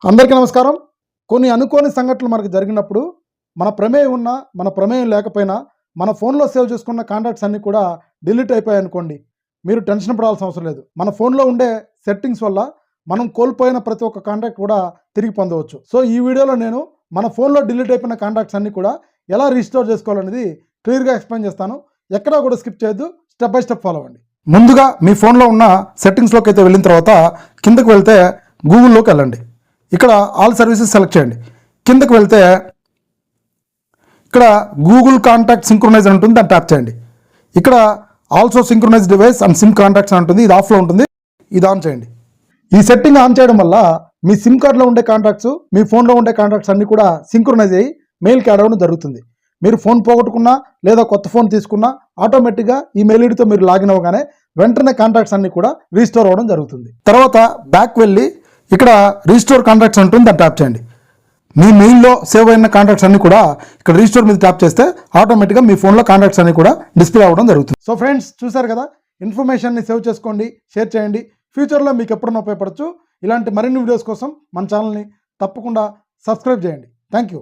అందరికీ నమస్కారం. కొన్ని అనుకోని సంఘటనలు మనకు జరిగినప్పుడు మన ప్రమేయం ఉన్నా, మన ప్రమేయం లేకపోయినా మన ఫోన్‌లో సేవ్ చేసుకున్న కాంటాక్ట్స్ అన్నీ కూడా డిలీట్ అయిపోయాయనుకోండి. మీరు టెన్షన్ పడాల్సిన అవసరం లేదు. మన ఫోన్‌లో ఉండే సెట్టింగ్స్ వల్ల మనం కోల్పోయిన ప్రతి ఒక్క కాంటాక్ట్ కూడా తిరిగి పొందవచ్చు. సో ఈ వీడియోలో నేను మన ఫోన్‌లో డిలీట్ అయిపోయిన కాంటాక్ట్స్ అన్నీ కూడా ఎలా రీస్టోర్ చేసుకోవాలనేది క్లియర్‌గా ఎక్స్‌ప్లెయిన్ చేస్తాను. ఎక్కడా కూడా స్కిప్ చేయొద్దు. స్టెప్ బై స్టెప్ ఫాలో అవ్వండి. ముందుగా మీ ఫోన్‌లో ఉన్న సెట్టింగ్స్‌లోకి అయితే వెళ్ళిన తర్వాత కిందకి వెళ్తే గూగుల్‌లోకి వెళ్ళండి. ఇక్కడ ఆల్ సర్వీసెస్ సెలెక్ట్ చేయండి. కిందకి వెళ్తే ఇక్కడ గూగుల్ కాంటాక్ట్ సింక్రొనైజ్ అని ఉంటుంది, దాన్ని ట్యాప్ చేయండి. ఇక్కడ also synchronise device and SIM contacts అని ఉంటుంది, ఇది ఆఫ్లో ఉంటుంది, ఇది ఆన్ చేయండి. ఈ సెట్టింగ్ ఆన్ చేయడం వల్ల మీ సిమ్ కార్డ్లో ఉండే కాంటాక్ట్స్, మీ ఫోన్లో ఉండే కాంటాక్ట్స్ అన్నీ కూడా సింక్రొనైజ్ అయ్యి మెయిల్కి యాడ్ అవ్వడం జరుగుతుంది. మీరు ఫోన్ పోగొట్టుకున్నా లేదా కొత్త ఫోన్ తీసుకున్నా ఆటోమేటిక్గా ఈ మెయిల్ ఐడితో మీరు లాగిన్ అవ్వగానే వెంటనే కాంటాక్ట్స్ అన్నీ కూడా రీస్టోర్ అవ్వడం జరుగుతుంది. తర్వాత బ్యాక్ వెళ్ళి ఇక్కడ రీస్టోర్ కాంటాక్ట్స్ ఉంటుంది, దాన్ని ట్యాప్ చేయండి. మీ మెయిల్లో సేవ్ అయిన కాంటాక్ట్స్ అన్ని కూడా ఇక్కడ రీస్టోర్ మీద ట్యాప్ చేస్తే ఆటోమేటిక్గా మీ ఫోన్లో కాంటాక్ట్స్ అన్ని కూడా డిస్ప్లే అవ్వడం జరుగుతుంది. సో ఫ్రెండ్స్, చూసారు కదా, ఇన్ఫర్మేషన్ని సేవ్ చేసుకోండి, షేర్ చేయండి. ఫ్యూచర్లో మీకు ఎప్పుడైనా ఉపయోగపడచ్చు. ఇలాంటి మరిన్ని వీడియోస్ కోసం మన ఛానల్ని తప్పకుండా సబ్స్క్రైబ్ చేయండి. Thank you.